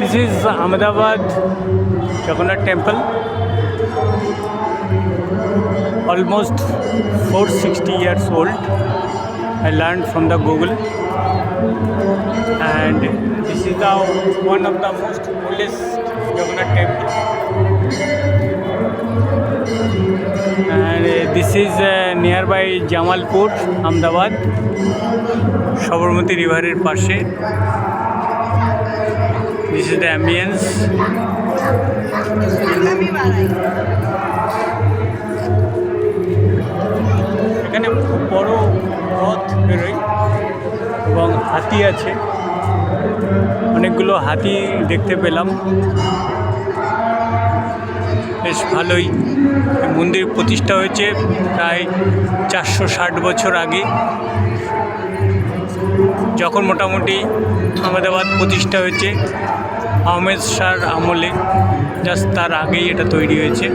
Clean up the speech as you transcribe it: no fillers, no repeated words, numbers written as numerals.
This is Ahmedabad Jagannath Temple, almost 460 years old. I learned from the Google, and this is the one of the most oldest Jagannath temple. And this is nearby Jamalpur, Ahmedabad, Sabarmati River pashe. This is the ambience. এখানে খুব বড় রথ বেরোয় এবং হাতি আছে, অনেকগুলো হাতি দেখতে পেলাম। বেশ ভালোই। মন্দির প্রতিষ্ঠা হয়েছে প্রায় 460 বছর আগে, যখন মোটামুটি আহমেদাবাদ প্রতিষ্ঠা হয়েছে আহমেদ শাহর আমলে, জাস্ট তার আগেই এটা তৈরি হয়েছে।